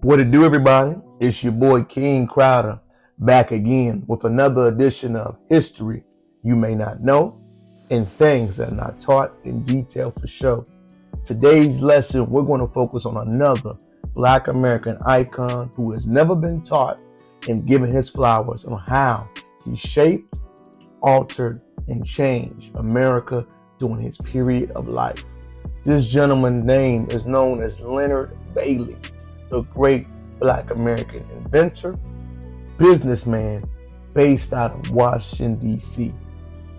What it do, everybody? It's your boy King Crowder back again with another edition of History You May Not Know and Things That Are Not Taught in Detail for Show. Today's lesson, we're going to focus on another Black American icon who has never been taught and given his flowers on how he shaped, altered, and changed America during his period of life. This gentleman's name is known as Leonard Bailey, the great Black American inventor, businessman based out of Washington, D.C.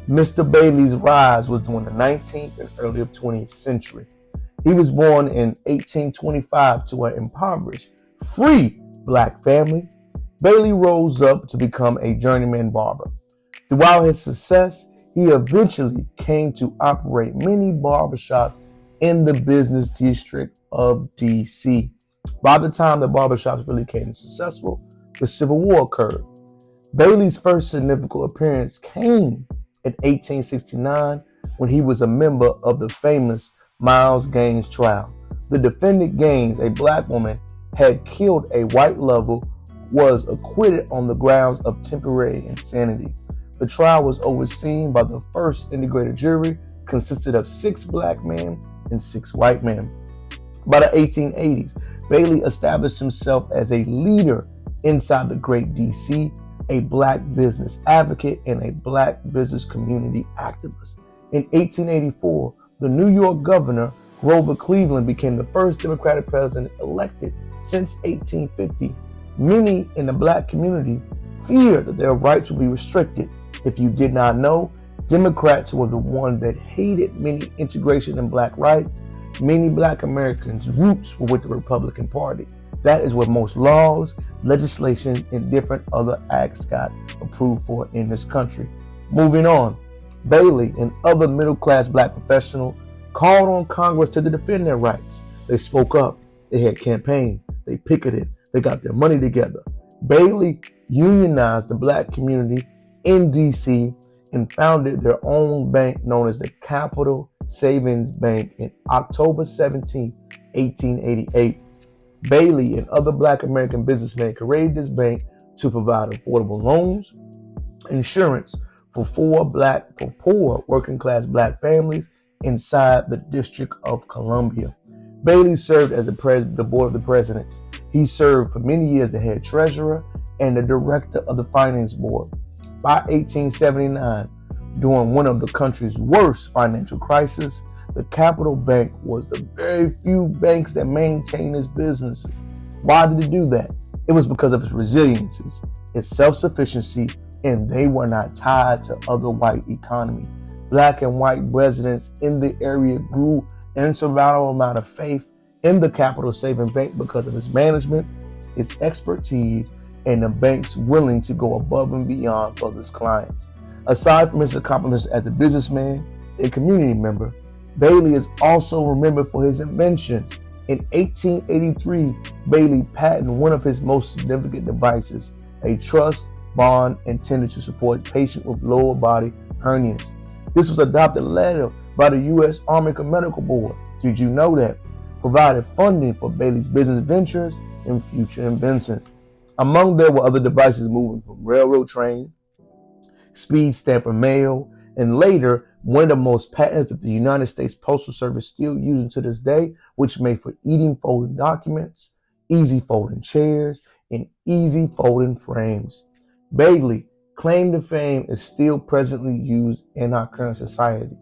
Mr. Bailey's rise was during the 19th and early 20th century. He was born in 1825 to an impoverished, free Black family. Bailey rose up to become a journeyman barber. Throughout his success, he eventually came to operate many barbershops in the business district of D.C. By the time the barbershops really became successful, the Civil War occurred. Bailey's first significant appearance came in 1869 when he was a member of the famous Miles Gaines trial. The defendant Gaines, a Black woman, had killed a white lover, was acquitted on the grounds of temporary insanity. The trial was overseen by the first integrated jury, consisted of 6 Black men and 6 white men. By the 1880s, Bailey established himself as a leader inside the great D.C., a Black business advocate and a Black business community activist. In 1884, the New York governor, Grover Cleveland, became the first Democratic president elected since 1850. Many in the Black community feared that their rights would be restricted. If you did not know, Democrats were the one that hated many integration and Black rights. Many Black Americans' roots were with the Republican Party. That is where most laws, legislation, and different other acts got approved for in this country. Moving on, Bailey and other middle-class Black professionals called on Congress to defend their rights. They spoke up. They had campaigns. They picketed. They got their money together. Bailey unionized the Black community in D.C. and founded their own bank known as the Capital Savings Bank in October 17, 1888. Bailey and other Black American businessmen created this bank to provide affordable loans, insurance for poor working class Black families inside the District of Columbia. Bailey served as the board of the presidents. He served for many years the head treasurer and the director of the finance board. By 1879, during one of the country's worst financial crises, the Capital Bank was the very few banks that maintained its businesses. Why did it do that? It was because of its resiliency, its self-sufficiency, and they were not tied to other white economy. Black and white residents in the area grew an insurmountable amount of faith in the Capital Savings Bank because of its management, its expertise, and the bank's willing to go above and beyond for its clients. Aside from his accomplishments as a businessman and community member, Bailey is also remembered for his inventions. In 1883, Bailey patented one of his most significant devices, a trust bond intended to support patients with lower body hernias. This was adopted later by the U.S. Army Medical Board. Did you know that? Provided funding for Bailey's business ventures and future inventions. Among there were other devices moving from railroad trains, speed stamper mail, and later one of the most patents that the United States Postal Service still uses to this day, which made for easy folding documents, easy folding chairs, and easy folding frames. Bailey claim to fame is still presently used in our current society.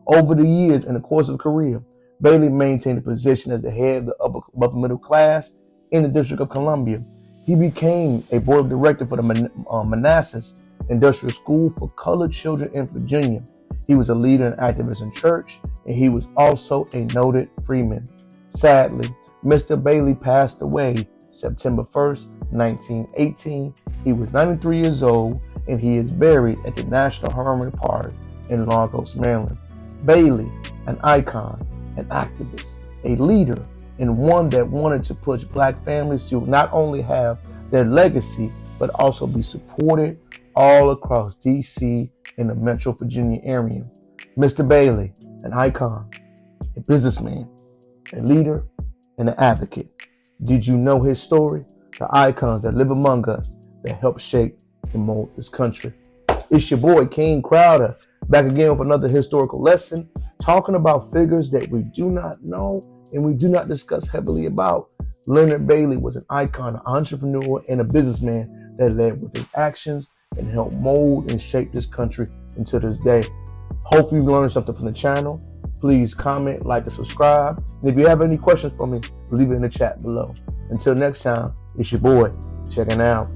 Over the years, in the course of a career, Bailey maintained a position as the head of the upper middle class in the District of Columbia. He became a board of director for the Manassas Industrial School for colored children in Virginia. He was a leader and activist in church, and he was also a noted freeman. Sadly, Mr. Bailey passed away September 1st, 1918. He was 93 years old, and he is buried at the National Harmony Park in Lagos, Maryland. Bailey, an icon, an activist, a leader, and one that wanted to push Black families to not only have their legacy, but also be supported all across D.C. and the Metro Virginia area. Mr. Bailey, an icon, a businessman, a leader, and an advocate. Did you know his story? The icons that live among us that help shape and mold this country. It's your boy, King Crowder, back again with another historical lesson, talking about figures that we do not know and we do not discuss heavily about. Leonard Bailey was an icon, an entrepreneur, and a businessman that led with his actions and helped mold and shape this country until this day. Hopefully you've learned something from the channel. Please comment, like, and subscribe. And if you have any questions for me, leave it in the chat below. Until next time, it's your boy, checking out.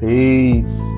Peace.